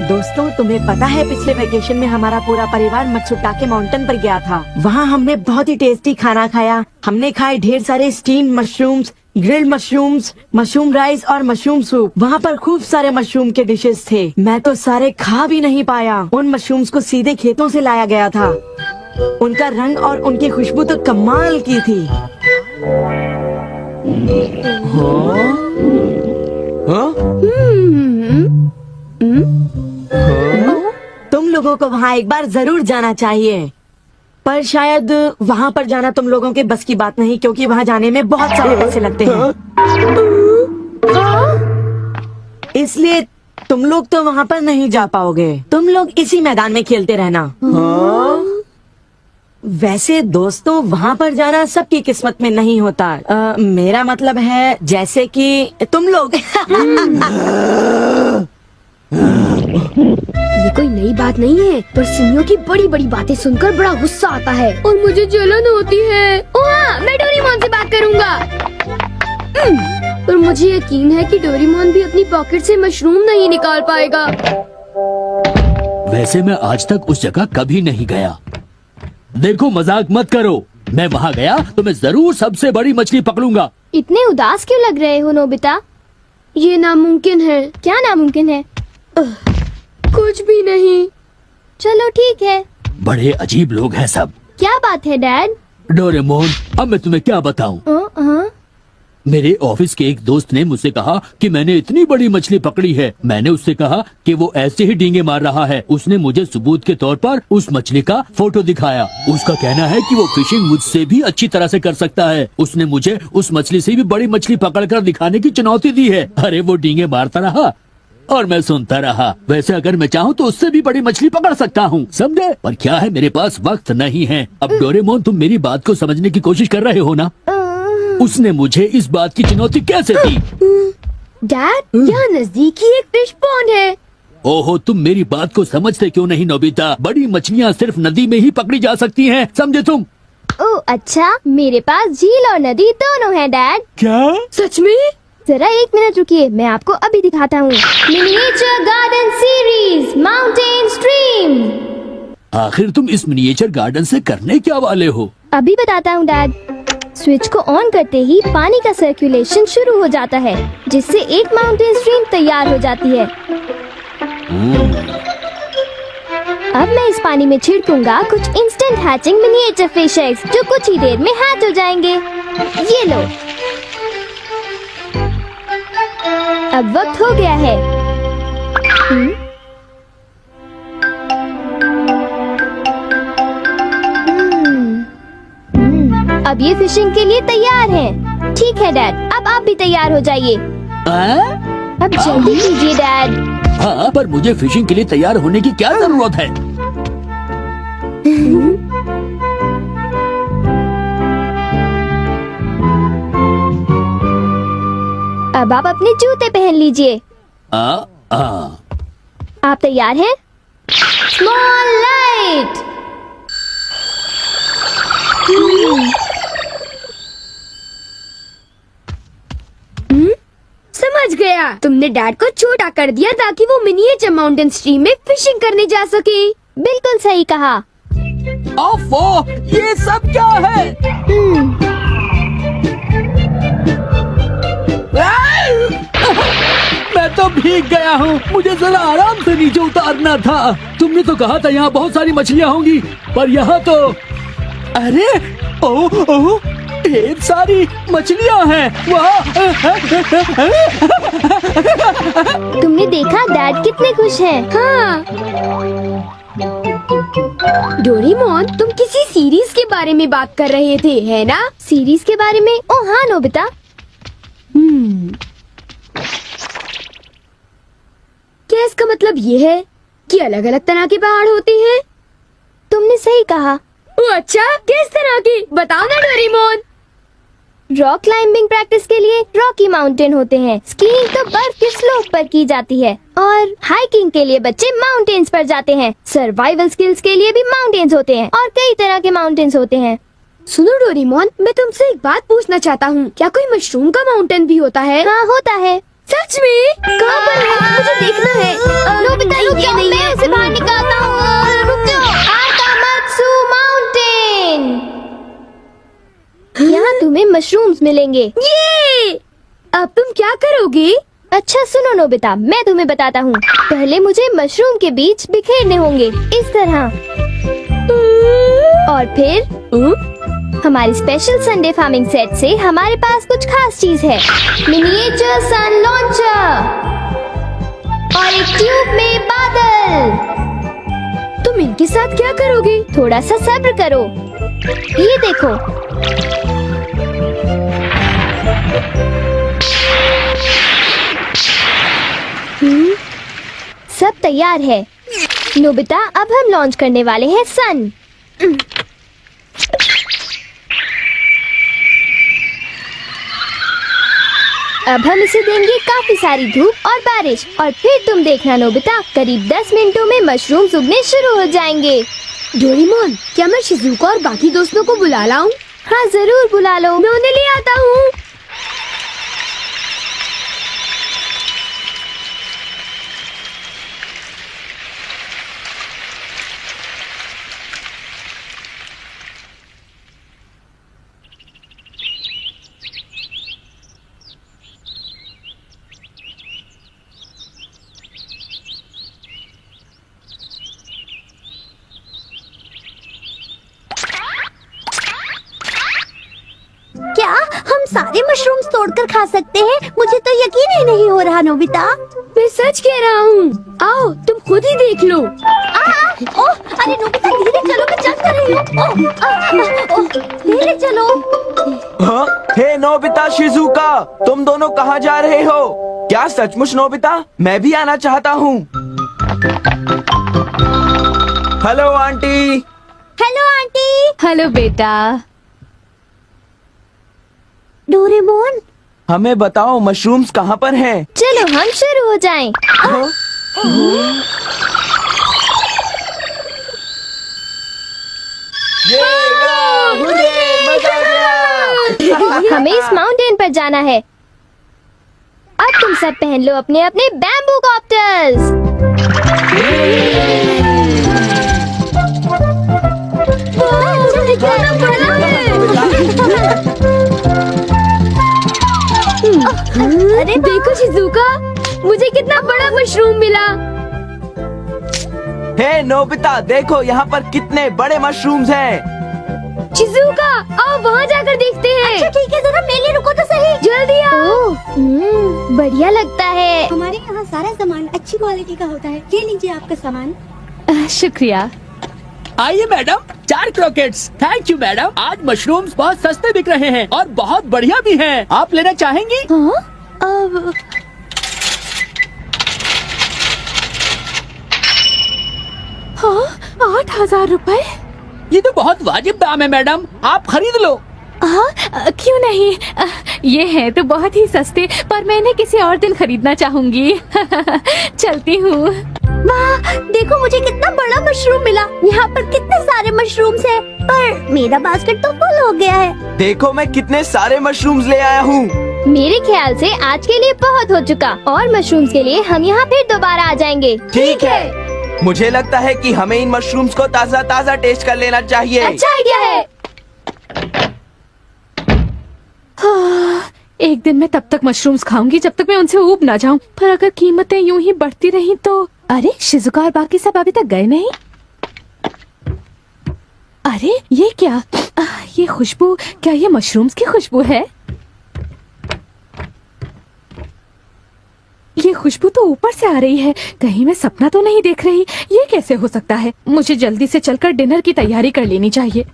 दोस्तों, तुम्हें पता है पिछले वेकेशन में हमारा पूरा परिवार मत्सुटाके माउंटेन पर गया था। वहाँ हमने बहुत ही टेस्टी खाना खाया। हमने खाए ढेर सारे steam mushrooms, grilled mushrooms, mushroom rice और मशरूम सूप। वहाँ पर खूब सारे मशरूम के डिशेस थे। मैं तो सारे खा भी नहीं पाया। उन मशरूम्स को सीधे खेतों से लाया गया था। उनका रंग और उनकी खुशबू तो कमाल की थी। तुम लोगों को वहाँ एक बार जरूर जाना चाहिए, पर शायद वहाँ पर जाना तुम लोगों के बस की बात नहीं, क्योंकि वहाँ जाने में बहुत सारे पैसे लगते हैं। इसलिए तुम लोग तो वहाँ पर नहीं जा पाओगे। तुम लोग इसी मैदान में खेलते रहना। वैसे दोस्तों, वहाँ पर जाना सबकी किस्मत में नहीं होता। मेरा मतलब है जैसे कि तुम लोग। ये कोई नई बात नहीं है, पर सिमियों की बड़ी बड़ी बातें सुनकर बड़ा गुस्सा आता है और मुझे जलन होती है। ओह, मैं डोरेमोन से बात करूँगा। पर मुझे यकीन है कि डोरेमोन भी अपनी पॉकेट से मशरूम नहीं निकाल पाएगा। वैसे मैं आज तक उस जगह कभी नहीं गया। देखो, मजाक मत करो। मैं वहाँ गया तो मैं जरूर सबसे बड़ी मछली पकड़ूंगा। इतने उदास क्यों लग रहे हो नोबिता? ये नामुमकिन है। क्या नामुमकिन है? कुछ भी नहीं। चलो ठीक है। बड़े अजीब लोग हैं सब। क्या बात है डैड? डोरेमोन, अब मैं तुम्हें क्या बताऊं? मेरे ऑफिस के एक दोस्त ने मुझसे कहा कि मैंने इतनी बड़ी मछली पकड़ी है। मैंने उससे कहा कि वो ऐसे ही डींगे मार रहा है। उसने मुझे सबूत के तौर पर उस मछली का फोटो दिखाया। उसका कहना है कि वो फिशिंग मुझसे भी अच्छी तरह से कर सकता है। उसने मुझे उस मछली से भी बड़ी मछली पकड़कर दिखाने की चुनौती दी है। अरे वो डींगे मारता रहा और मैं सुनता रहा। वैसे अगर मैं चाहूँ तो उससे भी बड़ी मछली पकड़ सकता हूँ, समझे? पर क्या है, मेरे पास वक्त नहीं है। अब डोरेमोन, तुम मेरी बात को समझने की कोशिश कर रहे हो ना? उसने मुझे इस बात की चुनौती कैसे दी? डैड, यहाँ नजदीक ही एक फिश पॉन्ड है। ओहो, तुम मेरी बात को समझते क्यों नहीं नोबिता? बड़ी मछलियाँ सिर्फ नदी में ही पकड़ी जा सकती हैं, समझे तुम? ओह अच्छा, मेरे पास झील और नदी दोनों हैं डैड। क्या? सच में? जरा एक मिनट रुकिए, मैं आपको अभी दिखाता हूँ। Miniature garden series mountain stream. आखिर तुम इस मिनिएचर गार्डन से करने क्या वाले हो? अभी बताता हूँ डैड। स्विच को ऑन करते ही पानी का सर्कुलेशन शुरू हो जाता है, जिससे एक माउंटेन स्ट्रीम तैयार हो जाती है। अब मैं इस पानी में छिड़कूंगा कुछ instant hatching miniature fish eggs, जो कुछ ही देर में हैच हो जाएंगे। ये लो। अब वक्त हो गया है। अब ये फिशिंग के लिए तैयार हैं। ठीक है डैड, अब आप भी तैयार हो जाइए। अब जल्दी कीजिए डैड। हाँ, पर मुझे फिशिंग के लिए तैयार होने की क्या जरूरत है? अब आप अपने जूते पहन लीजिए। आप तैयार हैं? Small light. समझ गया, तुमने डैड को छोटा कर दिया ताकि वो मिनिएचर माउंटेन स्ट्रीम में फिशिंग करने जा सके। बिल्कुल सही कहा। ओफो, ये सब क्या है? मैं तो भीग गया हूँ। मुझे जरा आराम से नीचे उतारना था। तुमने तो कहा था यहाँ बहुत सारी मछलियाँ होंगी, पर यहाँ तो अरे ओह, ढेर सारी मछलियाँ हैं। वाह! तुमने देखा डैड कितने खुश हैं। हाँ। डोरेमोन, तुम किसी सीरीज के बारे में बात कर रहे थे, है ना? सीरीज के बारे में? ओह हाँ नोबिता। क्या इसका मतलब ये है कि अलग अलग तरह के पहाड़ होते हैं? तुमने सही कहा। ओह अच्छा, किस तरह की? बताओ ना डोरेमोन। रॉक क्लाइंबिंग प्रैक्टिस के लिए रॉकी माउंटेन होते हैं। स्कीइंग तो बर्फ के स्लोप पर की जाती है, और हाइकिंग के लिए बच्चे माउंटेन्स पर जाते हैं। सर्वाइवल स्किल्स के लिए भी माउंटेन्स होते हैं, और कई तरह के माउंटेन्स होते हैं। सुनो डोरेमोन, मैं तुमसे एक बात पूछना चाहता हूँ। क्या कोई मशरूम का माउंटेन भी होता है? हाँ होता है। सच में? कहाँ पर है? मुझे देखना है। नोबिता रुकिए। मशरूम्स मिलेंगे। ये अब तुम क्या करोगी? अच्छा सुनो नोबिता, मैं तुम्हें बताता हूँ। पहले मुझे मशरूम के बीज बिखेरने होंगे इस तरह, और फिर हमारी स्पेशल संडे फार्मिंग सेट से हमारे पास कुछ खास चीज है। मिनिएचर सन लॉन्चर और एक ट्यूब में बादल। तुम इनके साथ क्या करोगी? थोड़ा सा सब्र करो। ये देखो, सब तैयार है। नोबिता, अब हम लॉन्च करने वाले हैं सन। अब हम इसे देंगे काफी सारी धूप और बारिश, और फिर तुम देखना नोबिता, करीब 10 मिनटों में मशरूम्स उगने शुरू हो जाएंगे। डोरेमोन, क्या मैं शिजुका और बाकी दोस्तों को बुला लाऊं? हाँ जरूर बुला लो, मैं उन्हें ले आता हूँ। क्या हम सारे मशरूम्स तोड़कर खा सकते हैं? मुझे तो यकीन ही नहीं हो रहा नोबिता। मैं सच कह रहा हूँ। आओ तुम खुद ही देख लो। ओह, अरे नोबिता धीरे चलो, मैं जंप कर रही हूँ। धीरे चलो। हाँ? हे नोबिता, शिजुका, तुम दोनों कहाँ जा रहे हो? क्या सचमुच नोबिता? मैं भी आना चाहता हूँ। Hello aunty. Hello aunty. Hello बेटा। डोरेमोन, हमें बताओ मशरूम्स कहाँ पर हैं? चलो हम शुरू हो जाएं। हाँ? ये हुर्रे, मजा आ गया। हमें इस माउंटेन पर जाना है। अब तुम सब पहन लो अपने अपने बैम्बू कॉप्टर्स। अरे देखो शिजुका, मुझे कितना बड़ा मशरूम मिला। हे नोबिता, देखो यहाँ पर कितने बड़े मशरूम्स हैं। शिजुका, आओ वहाँ जाकर देखते हैं। अच्छा ठीक है, जरा मेले रुको तो सही। जल्दी आओ। बढ़िया लगता है। हमारे यहाँ सारा सामान अच्छी क्वालिटी का होता है। ये लीजिए आपका सामान। शुक्रिया। आइए madam, 4 croquettes. Thank you madam. आज मशरूम्स बहुत सस्ते बिक रहे हैं और बहुत बढ़िया भी हैं। आप लेना चाहेंगी? अब 8,000 रुपए? ये तो बहुत वाजिब दाम है मैडम, आप खरीद लो। क्यों नहीं, ये है तो बहुत ही सस्ते, पर मैं इन्हें किसी और दिन खरीदना चाहूंगी। चलती हूँ। वाह, देखो मुझे कितना बड़ा मशरूम मिला। यहाँ पर कितने सारे मशरूम्स हैं, पर मेरा बास्केट तो फुल हो गया है। देखो मैं कितने सारे मशरूम्स ले आया हूँ। मेरे ख्याल से आज के लिए बहुत हो चुका, और मशरूम्स के लिए हम यहाँ फिर दोबारा आ जाएंगे। ठीक है। मुझे लगता है कि हमें इन मशरूम्स को ताज़ा ताज़ा टेस्ट कर लेना चाहिए। अच्छा आइडिया है। एक दिन मैं तब तक मशरूम्स खाऊंगी जब तक मैं उनसे ऊब ना जाऊं, पर अगर कीमतें यूं ही बढ़ती रही तो। अरे शिजुका और बाकी सब अभी तक गए नहीं। अरे ये क्या, ये खुशबू, क्या ये मशरूम्स की खुशबू है? ये खुशबू तो ऊपर से आ रही है, कहीं मैं सपना तो नहीं देख रही। ये कैसे हो सकता है? मुझे जल्दी से चलकर डिनर की तैयारी कर लेनी चाहिए।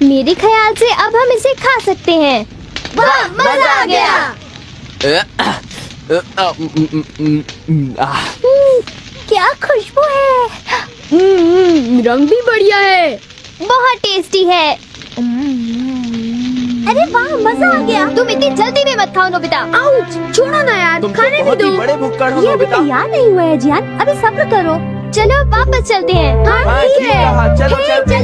मेरे ख्याल से अब हम इसे खा सकते हैं। वाह, मजा आ गया। क्या खुशबू है। रंग भी बढ़िया है, बहुत टेस्टी है। अरे वाह, मजा आ गया। तुम इतनी जल्दी में मत खाओ नोबिता। आउच, छोड़ो ना यार, तुम खाने भी बहुत दो। ही बड़े भुक्कड़ हो ये अभी नोबिता। तैयार नहीं हुआ है जियान, अभी सब्र करो। चलो वापस चलते हैं। हाँ, ठीक है। चलो हे, चलते हैं।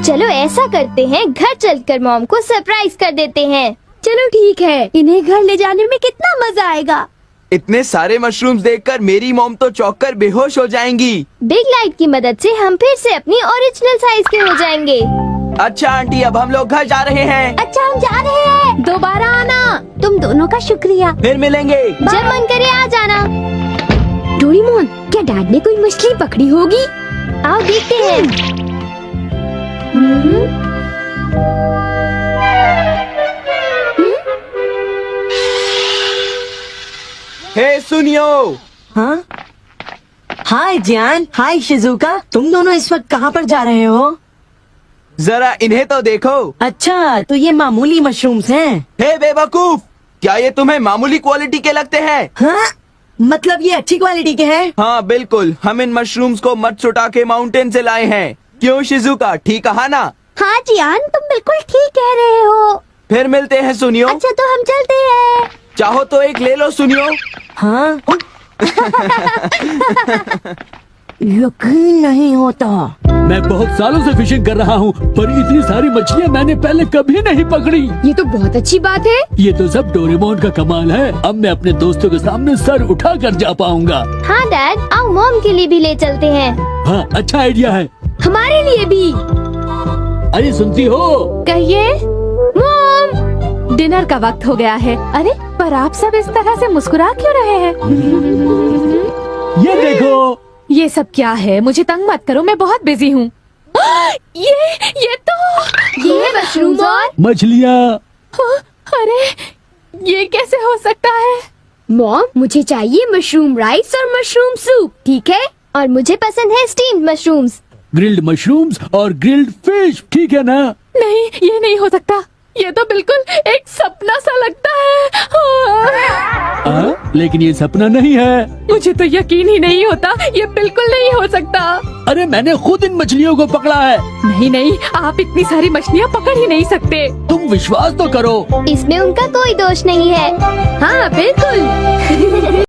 चलो ऐसा ऐसा करते हैं, घर चलकर मॉम को सरप्राइज कर देते हैं। चलो ठीक है, इन्हें घर ले जाने में कितना मजा आएगा। इतने सारे मशरूम्स देखकर मेरी मॉम तो चौंक कर बेहोश हो जाएंगी। बिग लाइट की मदद से हम फिर से अपनी ओरिजिनल साइज के हो जाएंगे। अच्छा आंटी, अब हम लोग घर जा रहे हैं। अच्छा हम जा रहे हैं। दोबारा आना। तुम दोनों का शुक्रिया। फिर मिलेंगे। जब मन करे आ जाना। डोरेमोन, क्या डैड ने कोई मछली पकड़ी होगी? आओ देखते हैं। हे सुनियो। हाँ, हाय जियान, हाय शिजुका, तुम दोनों इस वक्त कहाँ पर जा रहे हो? जरा इन्हें तो देखो। अच्छा, तो ये मामूली मशरूम्स हैं। हे बेवकूफ, क्या ये तुम्हें मामूली क्वालिटी के लगते हैं? हाँ, मतलब ये अच्छी क्वालिटी के हैं? हाँ बिल्कुल, हम इन मशरूम्स को मत्सुटाके माउंटेन से लाए हैं। क्यों शिजुका, ठीक कहा ना? हाँ जियान, तुम बिल्कुल ठीक कह रहे हो। फिर मिलते हैं सुनियो। अच्छा तो हम चलते हैं। चाहो तो एक ले लो सुनियो। हाँ। यकीन नहीं होता। मैं बहुत सालों से फिशिंग कर रहा हूँ, पर इतनी सारी मछलियाँ मैंने पहले कभी नहीं पकड़ी। ये तो बहुत अच्छी बात है। ये तो सब डोरेमोन का कमाल है। अब मैं अपने दोस्तों के सामने सर उठा कर जा पाऊंगा। हाँ डैड, आओ मॉम के लिए भी ले चलते हैं। हाँ, अच्छा आइडिया है। हमारे लिए भी। अरे सुनती हो? कहिए। मॉम, डिनर का वक्त हो गया है। अरे पर आप सब इस तरह से मुस्कुरा क्यों रहे हैं? ये देखो। ये सब क्या है? मुझे तंग मत करो, मैं बहुत बिजी हूँ। ये तो ये है मशरूम और मछलियाँ। अरे ये कैसे हो सकता है? मॉम, मुझे चाहिए मशरूम राइस और मशरूम सूप, ठीक है? और मुझे पसंद है स्टीम्ड मशरूम्स। ग्रिल्ड मशरूम्स और ग्रिल्ड फिश, ठीक है ना? नहीं, ये नहीं हो सकता। ये तो बिल्कुल एक सपना सा लगता है। लेकिन ये सपना नहीं है। मुझे तो यकीन ही नहीं होता, ये बिल्कुल नहीं हो सकता। अरे मैंने खुद इन मछलियों को पकड़ा है। नहीं नहीं, आप इतनी सारी मछलियाँ पकड़ ही नहीं सकते। तुम विश्वास तो करो। इसमें उनका कोई दोष नहीं है। हाँ बिल्कुल।